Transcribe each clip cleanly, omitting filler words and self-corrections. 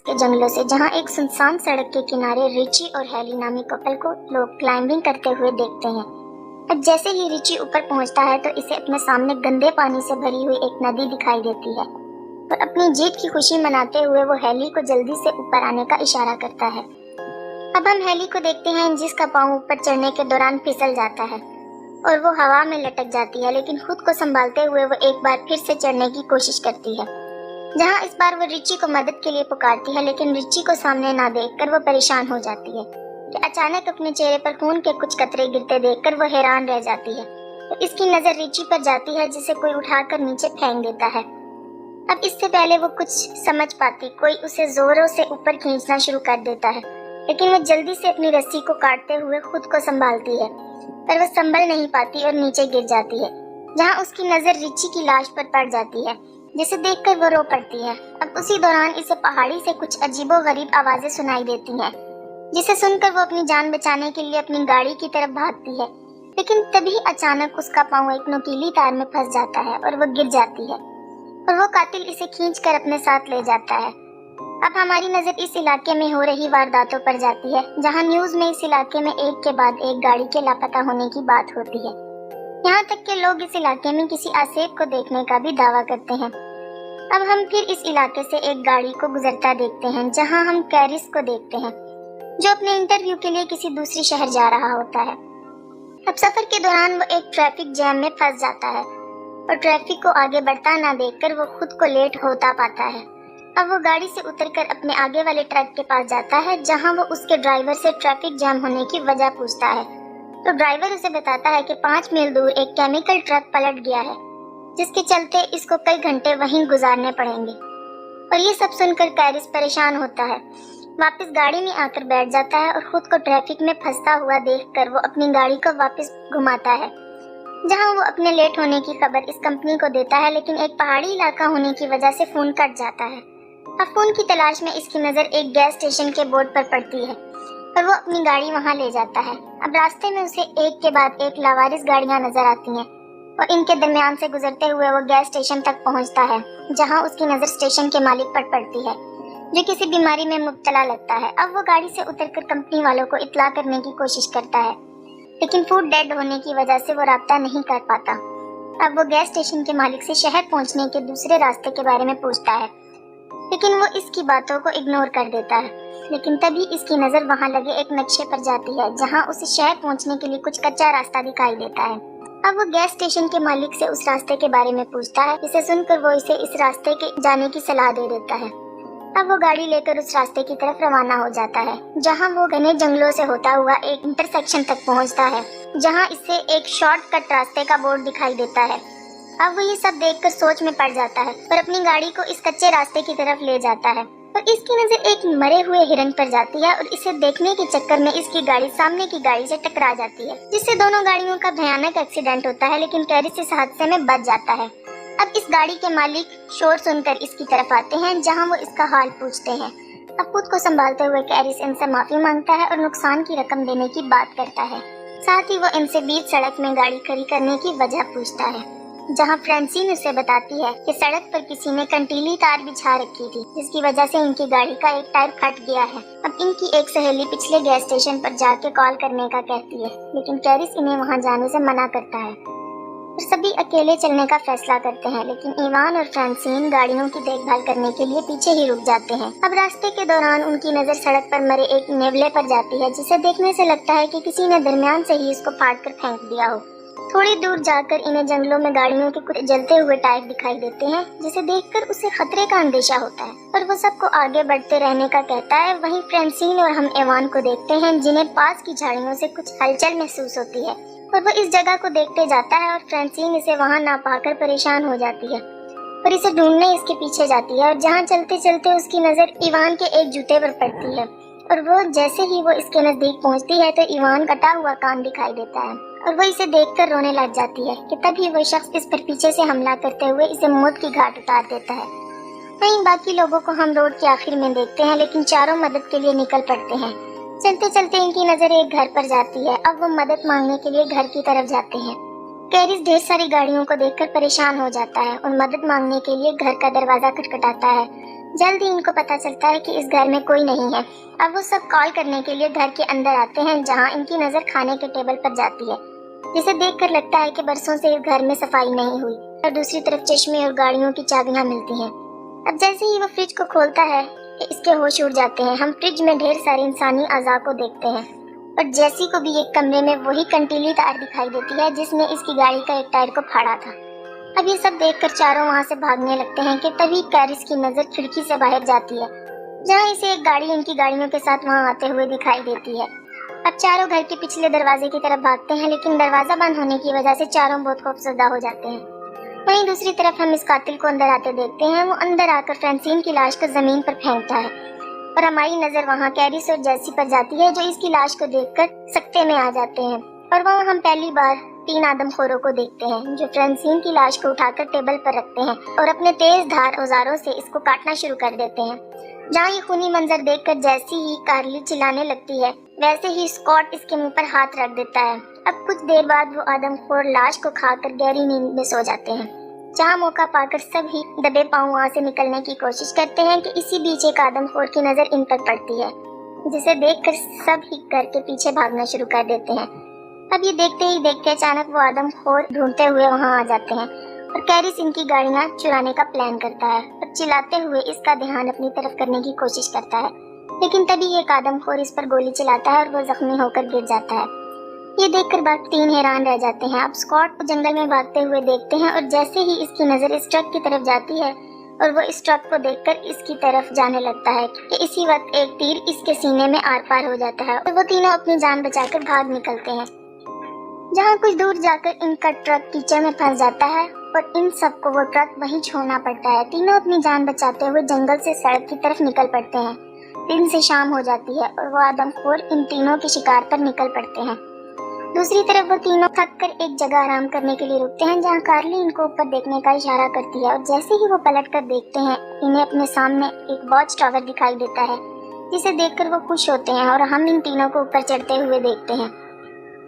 کے جنگلوں سے، جہاں ایک سنسان سڑک کے کنارے ریچی اور ہیلی نامی کپل کو لوگ کلائمبنگ کرتے ہوئے دیکھتے ہیں۔ اب جیسے ہی ریچی اوپر پہنچتا ہے تو اسے اپنے سامنے گندے پانی سے بھری ہوئی ایک ندی دکھائی دیتی ہے، اور اپنی جیت کی خوشی مناتے ہوئے وہ ہیلی کو جلدی سے اوپر آنے کا اشارہ کرتا ہے۔ اب ہم ہیلی کو دیکھتے ہیں جس کا پاؤں اوپر چڑھنے کے دوران پھسل جاتا ہے اور وہ ہوا میں لٹک جاتی ہے، لیکن خود کو سنبھالتے ہوئے وہ ایک بار پھر سے چڑھنے کی کوشش کرتی ہے، جہاں اس بار وہ ریچی کو مدد کے لیے پکارتی ہے، لیکن ریچی کو سامنے نہ دیکھ کر وہ پریشان ہو جاتی ہے کہ اچانک اپنے چہرے پر خون کے کچھ قطرے گرتے دیکھ کر وہ حیران رہ جاتی ہے۔ تو اس کی نظر ریچی پر جاتی ہے جسے کوئی اٹھا کر نیچے پھینک دیتا ہے۔ اب اس سے پہلے وہ کچھ سمجھ پاتی، کوئی اسے زوروں سے اوپر کھینچنا شروع کر دیتا ہے، لیکن وہ جلدی سے اپنی رسی کو کاٹتے ہوئے خود کو سنبھالتی ہے، پر وہ سنبھل نہیں پاتی اور نیچے گر جاتی ہے، جہاں اس کی نظر ریچی کی لاش پر پڑ جاتی ہے، جسے دیکھ کر وہ رو پڑتی ہے۔ اب اسی دوران اسے پہاڑی سے کچھ عجیب و غریب آوازیں سنائی دیتی ہیں، جسے سن کر وہ اپنی جان بچانے کے لیے اپنی گاڑی کی طرف بھاگتی ہے، لیکن تبھی اچانک اس کا پاؤں ایک نوکیلی تار میں پھنس جاتا ہے اور وہ گر جاتی ہے، اور وہ قاتل اسے کھینچ کر اپنے ساتھ لے جاتا ہے۔ اب ہماری نظر اس علاقے میں ہو رہی وارداتوں پر جاتی ہے، جہاں نیوز میں اس علاقے میں ایک کے بعد ایک گاڑی کے لاپتہ ہونے کی بات ہوتی ہے، یہاں تک کہ لوگ اس علاقے میں کسی آسیب کو دیکھنے کا بھی دعویٰ کرتے ہیں۔ اب ہم پھر اس علاقے سے ایک گاڑی کو گزرتا دیکھتے ہیں، جہاں ہم کیرس کو دیکھتے ہیں جو اپنے انٹرویو کے لیے کسی دوسری شہر جا رہا ہوتا ہے۔ اب سفر کے دوران وہ ایک ٹریفک جیم میں پھنس جاتا ہے، اور ٹریفک کو آگے بڑھتا نہ دیکھ کر وہ خود کو لیٹ ہوتا پاتا ہے۔ اب وہ گاڑی سے اتر کر اپنے آگے والے ٹرک کے پاس جاتا ہے، جہاں وہ اس کے ڈرائیور سے ٹریفک جام ہونے کی وجہ پوچھتا ہے، تو ڈرائیور اسے بتاتا ہے کہ 5 میل دور ایک کیمیکل ٹرک پلٹ گیا ہے، جس کے چلتے اس کو کئی گھنٹے وہیں گزارنے پڑیں گے۔ اور یہ سب سن کر کیرس پریشان ہوتا ہے، واپس گاڑی میں آ کر بیٹھ جاتا ہے اور خود کو ٹریفک میں پھنستا ہوا دیکھ کر وہ اپنی گاڑی کو واپس گھماتا ہے، جہاں وہ اپنے لیٹ ہونے کی خبر اس کمپنی کو دیتا ہے، لیکن ایک پہاڑی علاقہ ہونے کی وجہ سے فون کٹ جاتا ہے۔ اب فون کی تلاش میں اس کی نظر ایک گیس اسٹیشن کے بورڈ پر پڑتی ہے، اور وہ اپنی گاڑی وہاں لے جاتا ہے۔ اب راستے میں اسے ایک کے بعد ایک لاوارث گاڑیاں نظر آتی ہیں، اور ان کے درمیان سے گزرتے ہوئے وہ گیس اسٹیشن تک پہنچتا ہے، جہاں اس کی نظر اسٹیشن کے مالک پر پڑتی ہے، جو کسی بیماری میں مبتلا لگتا ہے۔ اب وہ گاڑی سے اتر کر کمپنی والوں کو اطلاع کرنے کی کوشش کرتا ہے، لیکن فوڈ ڈیڈ ہونے کی وجہ سے وہ رابطہ نہیں کر پاتا۔ اب وہ گیس اسٹیشن کے مالک سے شہر پہنچنے کے دوسرے راستے کے بارے میں پوچھتا ہے، لیکن وہ اس کی باتوں کو اگنور کر دیتا ہے، لیکن تبھی اس کی نظر وہاں لگے ایک نقشے پر جاتی ہے، جہاں اسے شہر پہنچنے کے لیے کچھ کچا راستہ دکھائی دیتا ہے۔ اب وہ گیس اسٹیشن کے مالک سے اس راستے کے بارے میں پوچھتا ہے، جسے سن کر وہ اسے اس راستے کے جانے کی صلاح دے دیتا ہے۔ اب وہ گاڑی لے کر اس راستے کی طرف روانہ ہو جاتا ہے، جہاں وہ گھنے جنگلوں سے ہوتا ہوا ایک انٹرسیکشن تک پہنچتا ہے، جہاں اس سے ایک شارٹ کٹ راستے کا بورڈ دکھائی دیتا ہے۔ اب وہ یہ سب دیکھ کر سوچ میں پڑ جاتا ہے اور اپنی گاڑی کو اس کچے راستے کی طرف لے جاتا ہے، اور اس کی نظر ایک مرے ہوئے ہرن پر جاتی ہے، اور اسے دیکھنے کے چکر میں اس کی گاڑی سامنے کی گاڑی سے ٹکرا جاتی ہے، جس سے دونوں گاڑیوں کا بھیانک ایکسیڈنٹ ہوتا ہے، لیکن کیرس اس حادثے میں بچ جاتا ہے۔ اب اس گاڑی کے مالک شور سن کر اس کی طرف آتے ہیں، جہاں وہ اس کا حال پوچھتے ہیں۔ اب خود کو سنبھالتے ہوئے کیرس ان سے معافی مانگتا ہے اور نقصان کی رقم دینے کی بات کرتا ہے، ساتھ ہی وہ ان سے بیچ سڑک میں گاڑی کھڑی کرنے کی وجہ پوچھتا ہے، جہاں فرانسین اسے بتاتی ہے کہ سڑک پر کسی نے کنٹیلی تار بچھا رکھی تھی، جس کی وجہ سے ان کی گاڑی کا ایک ٹائر پھٹ گیا ہے۔ اب ان کی ایک سہیلی پچھلے گیس اسٹیشن پر جا کے کال کرنے کا کہتی ہے، لیکن کیرس انہیں وہاں جانے سے منع کرتا ہے، اور سبھی اکیلے چلنے کا فیصلہ کرتے ہیں، لیکن ایوان اور فرانسین گاڑیوں کی دیکھ بھال کرنے کے لیے پیچھے ہی رک جاتے ہیں۔ اب راستے کے دوران ان کی نظر سڑک پر مرے ایک نیولے پر جاتی ہے، جسے دیکھنے سے لگتا ہے کہ کسی نے درمیان سے ہی اس کو پھاڑ کر پھینک دیا ہو۔ تھوڑی دور جا کر انہیں جنگلوں میں گاڑیوں کے کچھ جلتے ہوئے ٹائر دکھائی دیتے ہیں، جسے دیکھ کر اسے خطرے کا اندیشہ ہوتا ہے، اور وہ سب کو آگے بڑھتے رہنے کا کہتا ہے۔ وہیں فرانسین اور ہم ایوان کو دیکھتے ہیں، جنہیں پاس کی جھاڑیوں سے کچھ ہلچل محسوس ہوتی ہے، اور وہ اس جگہ کو دیکھتے جاتا ہے، اور فرانسین اسے وہاں نہ پا کر پریشان ہو جاتی ہے اور اسے ڈھونڈنے اس کے پیچھے جاتی ہے، اور جہاں چلتے چلتے اس کی نظر ایوان کے ایک جوتے پر پڑتی ہے، اور وہ جیسے ہی وہ اس کے نزدیک پہنچتی ہے تو ایوان کٹا ہوا کان دکھائی دیتا ہے، اور وہ اسے دیکھ کر رونے لگ جاتی ہے کہ تبھی وہ شخص اس پر پیچھے سے حملہ کرتے ہوئے اسے موت کی گھاٹ اتار دیتا ہے۔ وہیں باقی لوگوں کو ہم روڈ کے آخر میں دیکھتے ہیں، لیکن چاروں مدد کے لیے نکل پڑتے ہیں۔ چلتے چلتے ان کی نظر ایک گھر پر جاتی ہے۔ اب وہ مدد مانگنے کے لیے گھر کی طرف جاتے ہیں۔ کیرس ڈھیر ساری گاڑیوں کو دیکھ کر پریشان ہو جاتا ہے اور مدد مانگنے کے لیے گھر کا دروازہ کھٹکھٹاتا ہے، जल्द ही इनको पता चलता है कि इस घर में कोई नहीं है। अब वो सब कॉल करने के लिए घर के अंदर आते हैं, जहाँ इनकी नजर खाने के टेबल पर जाती है, जिसे देखकर लगता है कि बरसों से इस घर में सफाई नहीं हुई। और दूसरी तरफ चश्मे और गाड़ियों की चाबियां मिलती हैं। अब जैसे ही वो फ्रिज को खोलता है, इसके होश उड़ जाते हैं। हम फ्रिज में ढेर सारे इंसानी अज़ा को देखते हैं और जैसी को भी एक कमरे में वही कंटीली तार दिखाई देती है जिसने इसकी गाड़ी का एक टायर को फाड़ा था। अब ये सब देखकर चारों वहाँ से भागने लगते हैं कि तभी कैरिस की नजर खिड़की से बाहर जाती है, जहाँ इसे एक गाड़ी इनकी गाड़ियों के साथ वहाँ आते हुए दिखाई देती है। अब चारों घर के पिछले दरवाजे की तरफ भागते हैं, लेकिन दरवाजा बंद होने की वजह से चारों बहुत खौफजदा हो जाते हैं। वहीं दूसरी तरफ हम इस कातिल को अंदर आते देखते हैं। वो अंदर आकर फ्रांसीन की लाश को जमीन पर फेंकता है और हमारी नजर वहाँ कैरिस और जैसी पर जाती है, जो इसकी लाश को देखकर सकते में आ जाते हैं। और वहाँ हम पहली बार 3 आदमखोरों को देखते हैं, जो फ्रांसीन की लाश को उठाकर टेबल पर रखते हैं और अपने तेज धार औजारों से इसको काटना शुरू कर देते हैं। जहाँ ये खूनी मंजर देखकर जैसी ही कार्ली चिल्लाने लगती है, वैसे ही स्कॉट इसके मुंह पर हाथ रख देता है। अब कुछ देर बाद वो आदमखोर लाश को खाकर गहरी नींद में सो जाते हैं, जहाँ मौका पाकर सभी दबे पांव वहाँ से निकलने की कोशिश करते हैं कि इसी बीच एक आदमखोर की नजर इन पर पड़ती है, जिसे देखकर सब ही घर के पीछे भागना शुरू कर देते हैं। अब ये देखते ही देखते अचानक वो आदमखोर ढूंढते हुए वहाँ आ जाते हैं और कैरिस इनकी गाड़ियाँ चुराने का प्लान करता है और चिल्लाते हुए इसका ध्यान अपनी तरफ करने की कोशिश करता है, लेकिन तभी एक आदमखोर इस पर गोली चलाता है और वो जख्मी होकर गिर जाता है। ये देखकर बाकी 3 हैरान रह जाते हैं। अब स्कॉट को जंगल में भागते हुए देखते हैं और जैसे ही इसकी नजर इस ट्रक की तरफ जाती है और वो इस ट्रक को देखकर इसकी तरफ जाने लगता है कि इसी वक्त एक तीर इसके सीने में आर पार हो जाता है और वो तीनों अपनी जान बचाकर भाग निकलते हैं। जहाँ कुछ दूर जाकर इनका ट्रक कीचड़ में फंस जाता है और इन सबको वो ट्रक वहीं छोड़ना पड़ता है। तीनों अपनी जान बचाते हुए जंगल से सड़क की तरफ निकल पड़ते हैं। दिन से शाम हो जाती है और वो आदमखोर इन तीनों के शिकार पर निकल पड़ते हैं। दूसरी तरफ वो तीनों थक कर एक जगह आराम करने के लिए रुकते हैं, जहाँ कार्ली इनको ऊपर देखने का इशारा करती है और जैसे ही वो पलट कर देखते हैं, इन्हें अपने सामने एक वॉच टावर दिखाई देता है, जिसे देखकर वो खुश होते हैं और हम इन तीनों को ऊपर चढ़ते हुए देखते हैं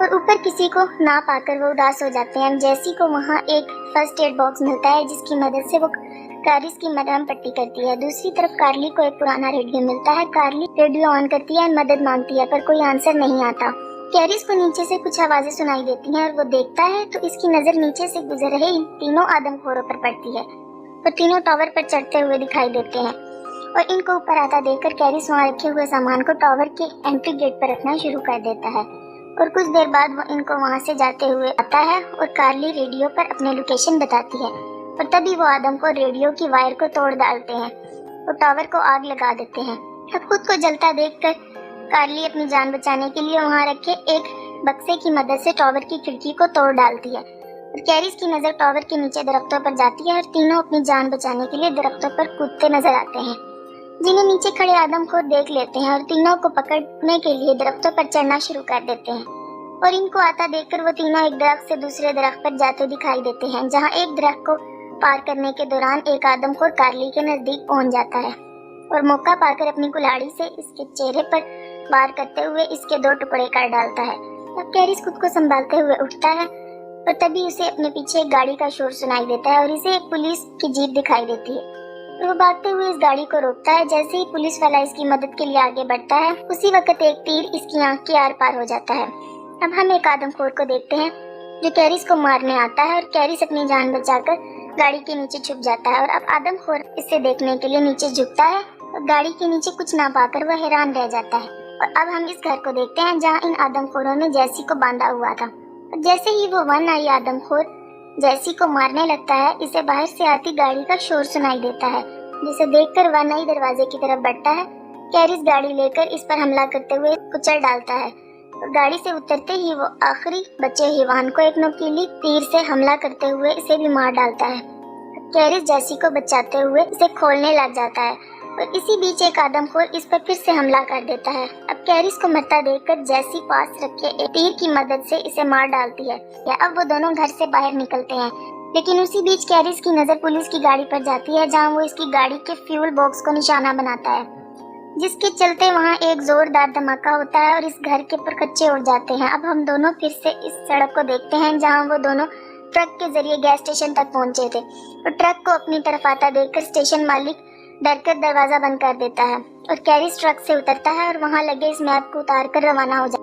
और ऊपर किसी को ना पाकर वो उदास हो जाते हैं। जैसी को वहाँ एक फर्स्ट एड बॉक्स मिलता है, जिसकी मदद से वो कैरिस की मरहम पट्टी करती है। दूसरी तरफ कार्ली को एक पुराना रेडियो मिलता है। कार्ली रेडियो ऑन करती है, मदद मांगती है, पर कोई आंसर नहीं आता। कैरिस को नीचे से कुछ आवाजें सुनाई देती हैं और वो देखता है तो इसकी नजर नीचे से गुजर रहे इन तीनों आदमखोरों पर पड़ती है। वो तीनों टावर पर चढ़ते हुए दिखाई देते हैं और इनको ऊपर आता देखकर कैरिस वहाँ रखे हुए सामान को टावर के एंट्री गेट पर रखना शुरू कर देता है और कुछ देर बाद वो इनको वहाँ से जाते हुए आता है और कार्ली रेडियो पर अपने लोकेशन बताती है और तभी वो आदम को रेडियो की वायर को तोड़ डालते हैं और टावर को आग लगा देते हैं। अब खुद को जलता देखकर कार्ली अपनी जान बचाने के लिए वहाँ रखे एक बक्से की मदद से टावर की खिड़की को तोड़ डालती है और कैरिस की नजर टावर के नीचे दरख्तों पर जाती है और तीनों अपनी जान बचाने के लिए दरख्तों पर कूदते नजर आते हैं, जिन्हें नीचे खड़े आदमखोर देख लेते हैं और तीनों को पकड़ने के लिए दरख्तों पर चढ़ना शुरू कर देते हैं और इनको आता देखकर वो तीनों एक दरख्त से दूसरे दरख्त पर जाते दिखाई देते हैं, जहाँ एक दरख्त को पार करने के दौरान एक आदमखोर कार्ली के नजदीक पहुंच जाता है और मौका पाकर अपनी कुल्हाड़ी से इसके चेहरे पर वार करते हुए इसके 2 टुकड़े कर डालता है। अब कैरिस खुद को संभालते हुए उठता है और तभी उसे अपने पीछे एक गाड़ी का शोर सुनाई देता है और इसे एक पुलिस की जीप दिखाई देती है और वो भागते हुए इस गाड़ी को रोकता है। जैसे ही पुलिस वाला इसकी मदद के लिए आगे बढ़ता है, उसी वक्त एक तीर इसकी आंख के आर पार हो जाता है। अब हम एक आदमखोर को देखते हैं जो कैरिस को मारने आता है और कैरिस अपनी जान बचाकर गाड़ी के नीचे छुप जाता है और अब आदमखोर इसे देखने के लिए नीचे झुकता है और गाड़ी के नीचे कुछ ना पाकर वह हैरान रह जाता है। और अब हम इस घर को देखते हैं जहाँ इन आदमखोरों ने जैसी को बांधा हुआ था और जैसे ही वो वन आई आदमखोर जैसी को मारने लगता है, इसे बाहर से आती गाड़ी का शोर सुनाई देता है, जिसे देखकर वन आई दरवाजे की तरफ बढ़ता है। कैरिस गाड़ी लेकर इस पर हमला करते हुए कुचल डालता है और गाड़ी से उतरते ही वो आखिरी बचे हिवान को एक नुकीली तीर से हमला करते हुए इसे भी मार डालता है। कैरिस जैसी को बचाते हुए इसे खोलने लग जाता है और इसी बीच एक आदमखोर इस पर फिर से हमला कर देता है। अब कैरिस को मरता देखकर जैसी पास रखे एक तीर की मदद से इसे मार डालती है। अब वो दोनों घर से बाहर निकलते हैं, लेकिन उसी बीच कैरिस की नजर पुलिस की गाड़ी पर जाती है, जहां वो इसकी गाड़ी के फ्यूल बॉक्स को निशाना बनाता है, जिसके चलते वहां एक जोरदार धमाका होता है और इस घर के पर कच्चे उड़ जाते हैं। अब हम दोनों फिर से इस सड़क को देखते हैं जहां वो दोनों ट्रक के जरिए गैस स्टेशन तक पहुंचे थे और ट्रक को अपनी तरफ आता देखकर स्टेशन मालिक डर कर दरवाजा बंद कर देता है और कैरिस ट्रक से उतरता है और वहाँ लगे इस मैप को उतार कर रवाना हो जाता है।